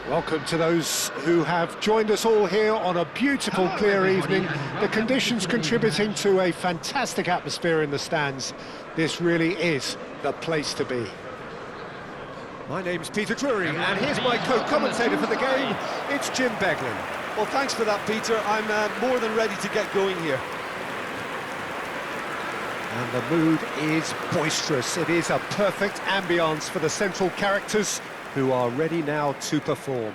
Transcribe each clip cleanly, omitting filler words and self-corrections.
Welcome to those who have joined us all here on a beautiful, clear evening. The conditions contributing to a fantastic atmosphere in the stands. This really is the place to be. My name's Peter Drury, and here's my co-commentator for the game. It's Jim Beglin. Well, thanks for that, Peter. I'm more than ready to get going here. And the mood is boisterous. It is a perfect ambience for the central characters, who are ready now to perform.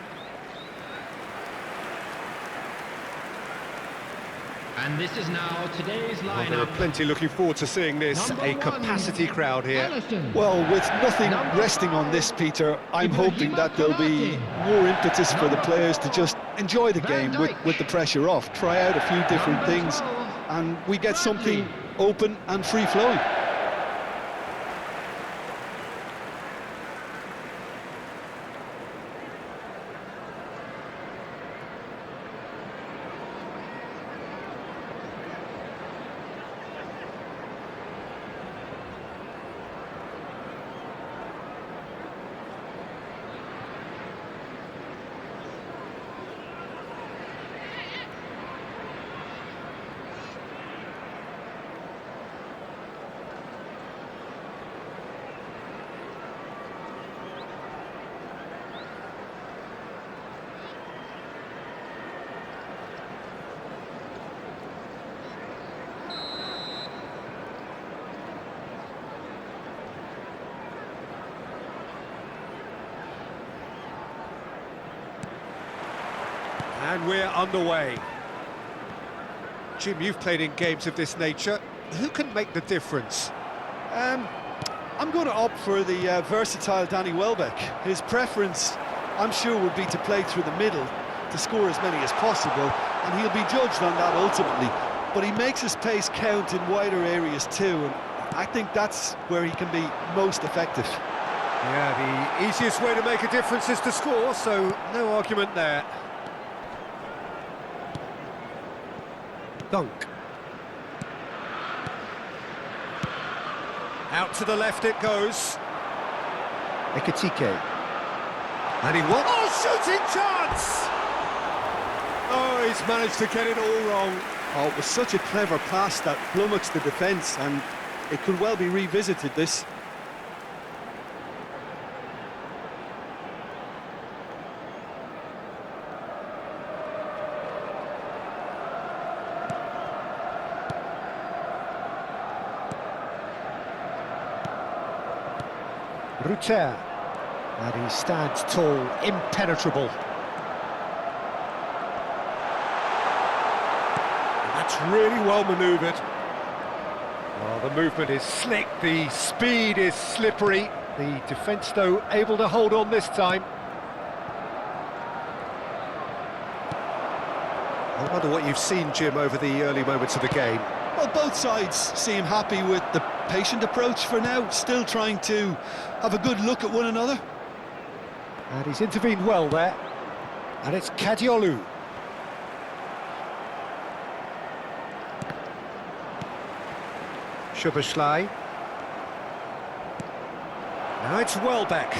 And this is now today's lineup. There are plenty looking forward to seeing this. A capacity crowd here. Well, with nothing resting on this, Peter, I'm hoping that there'll be more impetus for the players to just enjoy the game with the pressure off, try out a few different things, and we get something open and free-flowing. And we're underway. Jim, you've played in games of this nature. Who can make the difference? I'm going to opt for the versatile Danny Welbeck. His preference, I'm sure, would be to play through the middle to score as many as possible, and he'll be judged on that ultimately. But he makes his pace count in wider areas too, and I think that's where he can be most effective. Yeah, the easiest way to make a difference is to score, so no argument there. Dunk. Out to the left it goes. Ekitike. And he won. Oh, shooting chance! Oh, he's managed to get it all wrong. Oh, it was such a clever pass that flummoxed the defence, and it could well be revisited, this. Ruter, and he stands tall, impenetrable. And that's really well manoeuvred. Oh, the movement is slick, the speed is slippery. The defence, though, able to hold on this time. I wonder what you've seen, Jim, over the early moments of the game. Well, both sides seem happy with the patient approach for now, still trying to have a good look at one another. And he's intervened well there. And it's Kadiolu. Szoboszlai. Now it's Welbeck.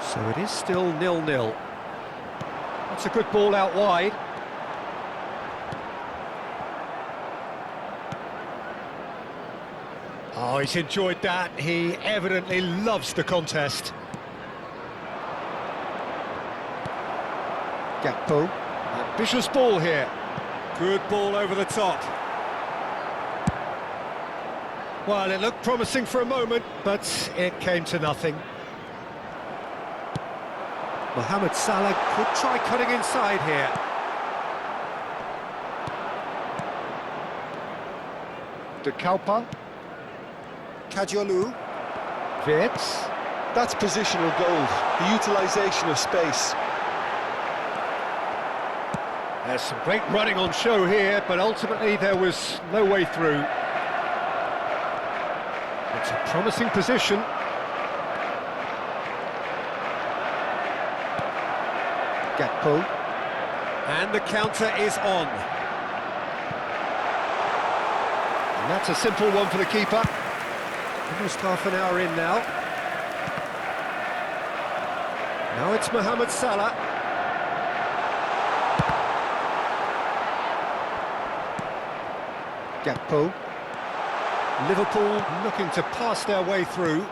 So it is still 0-0. That's a good ball out wide. Oh, he's enjoyed that. He evidently loves the contest. Gakpo. Ambitious ball here. Good ball over the top. Well, it looked promising for a moment, but it came to nothing. Mohamed Salah could try cutting inside here. De Kalpa. Kadiolu. Wirtz. That's positional gold, the utilisation of space. There's some great running on show here, but ultimately there was no way through. It's a promising position. Gakpo. And the counter is on. And that's a simple one for the keeper. Almost half an hour in now. Now it's Mohamed Salah. Gakpo. Liverpool looking to pass their way through.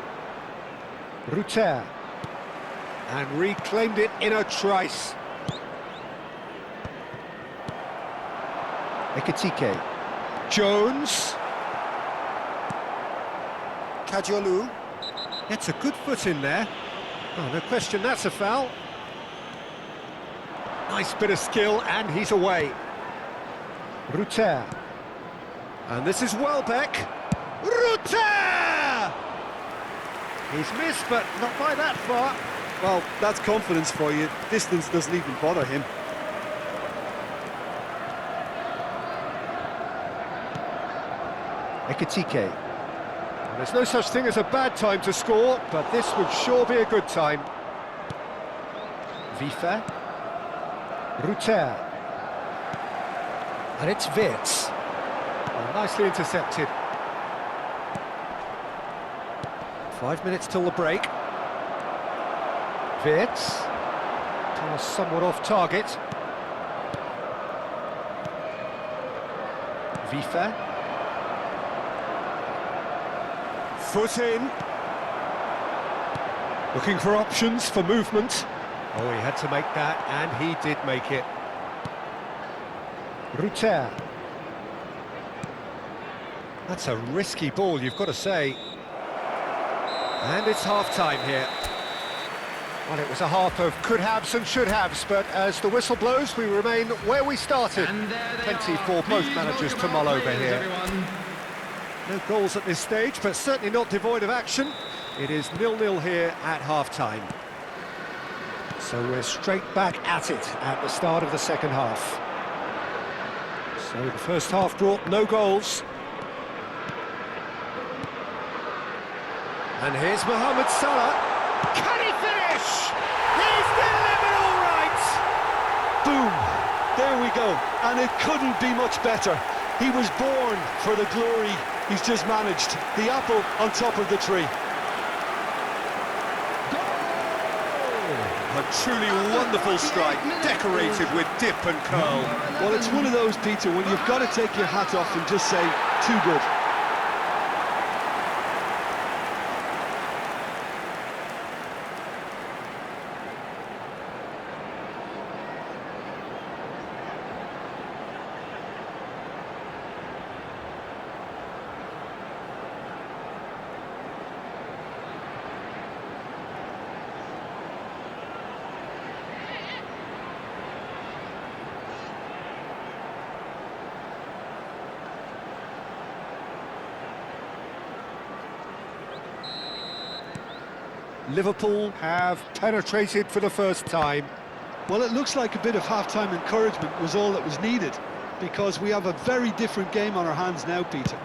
Ruter. And reclaimed it in a trice. Ekitike. Jones. Kajolu. Gets a good foot in there. Oh, no question, that's a foul. Nice bit of skill, and he's away. Ruter. And this is Welbeck. Ruter! He's missed, but not by that far. Well, that's confidence for you. Distance doesn't even bother him. Ekitike. And there's no such thing as a bad time to score, but this would sure be a good time. Vifa. Ruter. And it's Wirtz. Well, nicely intercepted. 5 minutes till the break. Wirtz. Pass somewhat off target. Vifa. Foot in. Looking for options for movement. Oh, he had to make that, and he did make it. Ruter. That's a risky ball, you've got to say. And it's half-time here. Well, it was a half of could-haves and should-haves, but as the whistle blows, we remain where we started. Plenty for both managers to mull over here. Everyone. No goals at this stage, but certainly not devoid of action. It is 0-0 here at half-time. So we're straight back at it at the start of the second half. So the first half brought no goals. And here's Mohamed Salah. Can he finish? He's delivered all right! Boom! There we go. And it couldn't be much better. He was born for the glory he's just managed. The apple on top of the tree. A truly wonderful strike, decorated with dip and curl. Well, it's one of those, Peter, when you've got to take your hat off and just say, too good. Liverpool have penetrated for the first time. Well, it looks like a bit of half-time encouragement was all that was needed, because we have a very different game on our hands now, Peter.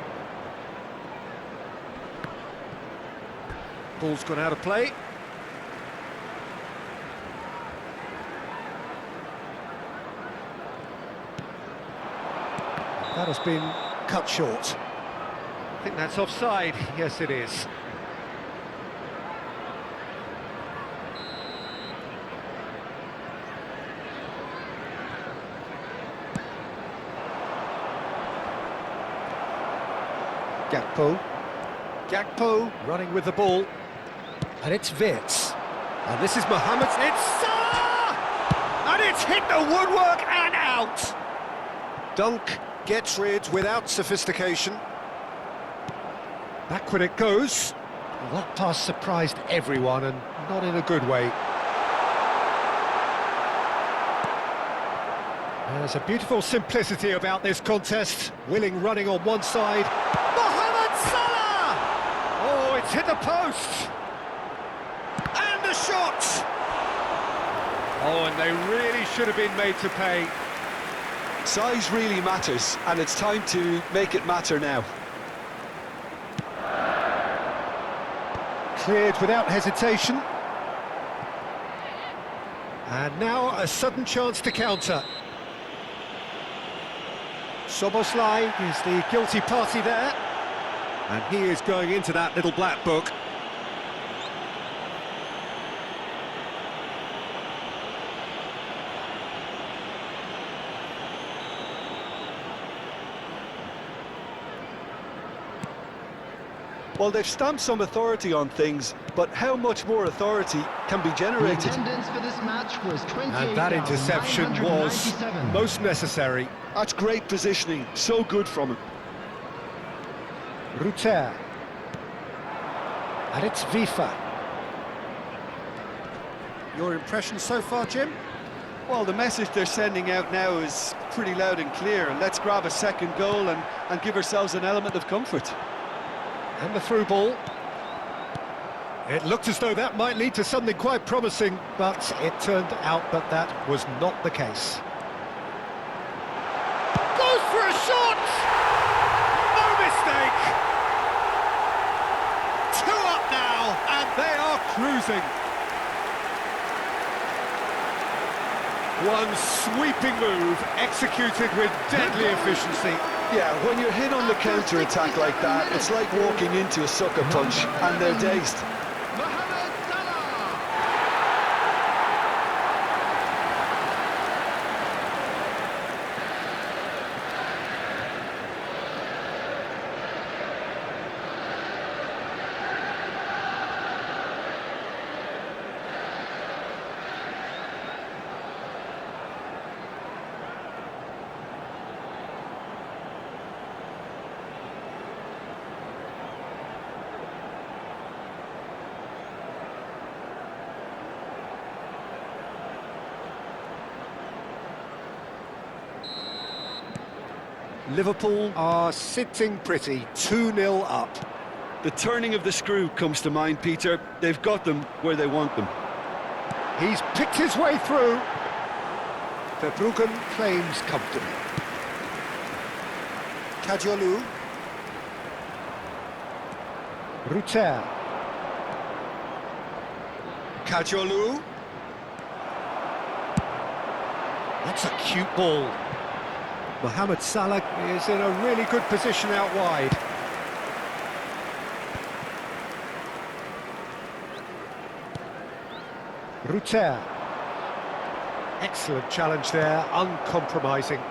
Ball's gone out of play. That has been cut short. I think that's offside. Yes, it is. Gakpo running with the ball, and it's Wirtz, and this is Mohamed. It's Salah, and it's hit the woodwork and out. Dunk gets rid without sophistication. Backward it goes. Well, that pass surprised everyone, and not in a good way. There's a beautiful simplicity about this contest. Willing running on one side. Mohamed Salah! Oh, it's hit the post! And the shot! Oh, and they really should have been made to pay. Size really matters, and it's time to make it matter now. Cleared without hesitation. And now a sudden chance to counter. Soboslai is the guilty party there, and he is going into that little black book. Well, they've stamped some authority on things, but how much more authority can be The generated? attendance for this match was And that interception was 28,997. most necessary. That's great positioning, so good from him. Ruter. And it's Vifa. Your impression so far, Jim? Well, the message they're sending out now is pretty loud and clear. Let's grab a second goal and give ourselves an element of comfort. And the through ball. It looked as though that might lead to something quite promising, but it turned out that that was not the case. Goes for a shot! No mistake! 2 up now, and they are cruising. One sweeping move, executed with deadly efficiency. Yeah, when you're hit on the counter-attack like that, it's like walking into a sucker punch, and they're dazed. Mohamed Salah. Liverpool are sitting pretty, 2-0 up. The turning of the screw comes to mind, Peter. They've got them where they want them. He's picked his way through. Verbruggen claims comfortably. Kajolu. Ruter. Kajolu. That's a cute ball. Mohamed Salah is in a really good position out wide. Ruter. Excellent challenge there, uncompromising.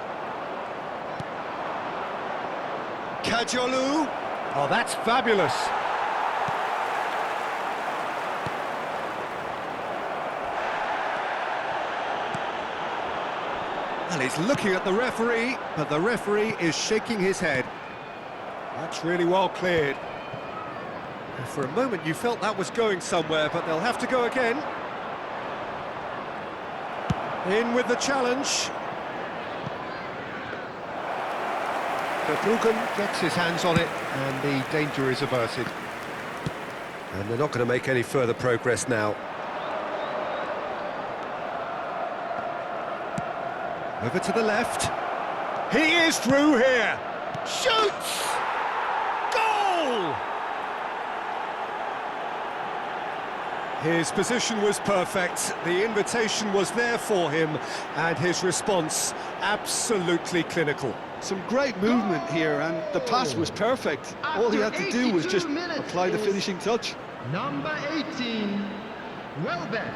Kajolu. Oh, that's fabulous. And he's looking at the referee, but the referee is shaking his head. That's really well cleared. And for a moment you felt that was going somewhere, but they'll have to go again. In with the challenge. Verbruggen gets his hands on it, and the danger is averted. And they're not going to make any further progress now. Over to the left. He is through here. Shoots! Goal! His position was perfect. The invitation was there for him, and his response absolutely clinical. Some great movement here, and the pass was perfect. All he had to do was just apply the finishing touch. Number 18, Welbeck.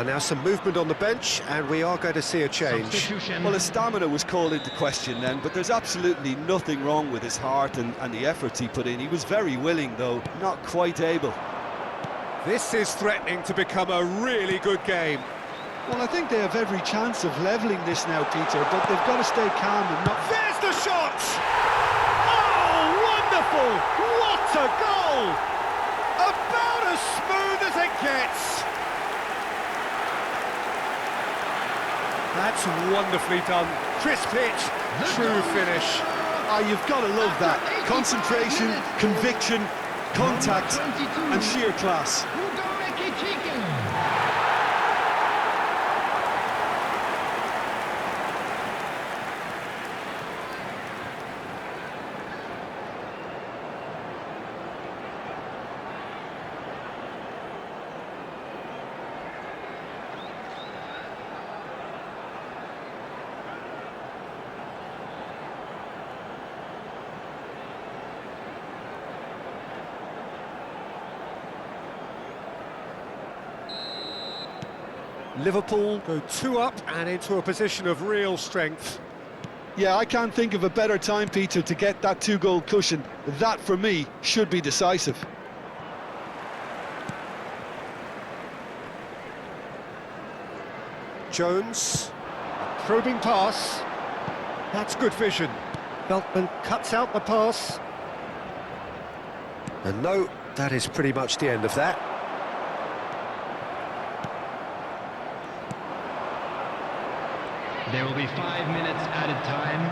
Now some movement on the bench, and we are going to see a change. Substitution. Well, his stamina was called into question then, but there's absolutely nothing wrong with his heart and the efforts he put in. He was very willing, though, not quite able. This is threatening to become a really good game. Well, I think they have every chance of levelling this now, Peter, but they've got to stay calm and not... There's the shot! Oh, wonderful! What a goal! About as smooth as it gets. That's wonderfully done. Crisp hit, true finish. Ah, you've got to love that. Concentration, conviction, contact, and sheer class. Liverpool go 2 up and into a position of real strength. Yeah, I can't think of a better time, Peter, to get that 2-goal cushion. That, for me, should be decisive. Jones, probing pass. That's good vision. Veltman cuts out the pass. And no, that is pretty much the end of that. There will be 5 minutes added time.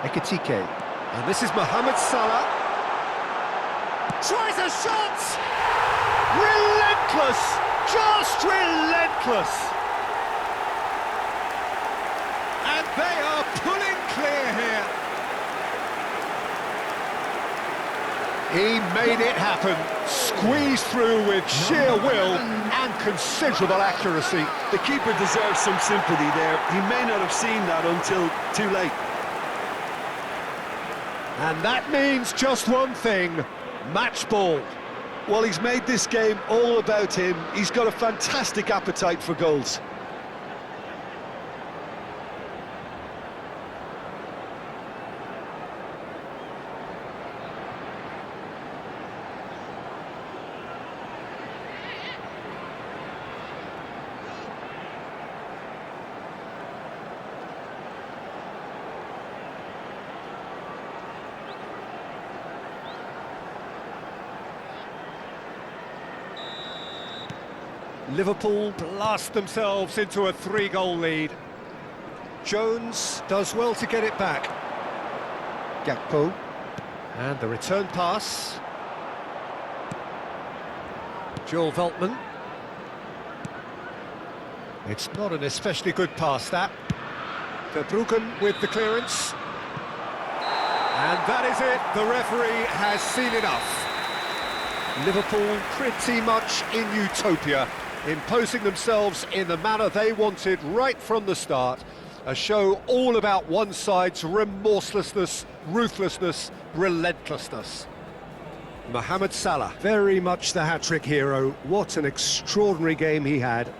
Ekitike. And this is Mohamed Salah. Tries a shot! Relentless! Just relentless! And they are pulling clear here. He made it happen. Squeezed through with sheer will and considerable accuracy. The keeper deserves some sympathy there. He may not have seen that until too late. And that means just one thing, match ball. Well, he's made this game all about him. He's got a fantastic appetite for goals. Liverpool blast themselves into a 3-goal lead. Jones does well to get it back. Gakpo. And the return pass. Joel Veltman. It's not an especially good pass, that. Verbruggen with the clearance. And that is it. The referee has seen enough. Liverpool pretty much in utopia, imposing themselves in the manner they wanted right from the start. A show all about one side's remorselessness, ruthlessness, relentlessness. Mohamed Salah, very much the hat-trick hero. What an extraordinary game he had.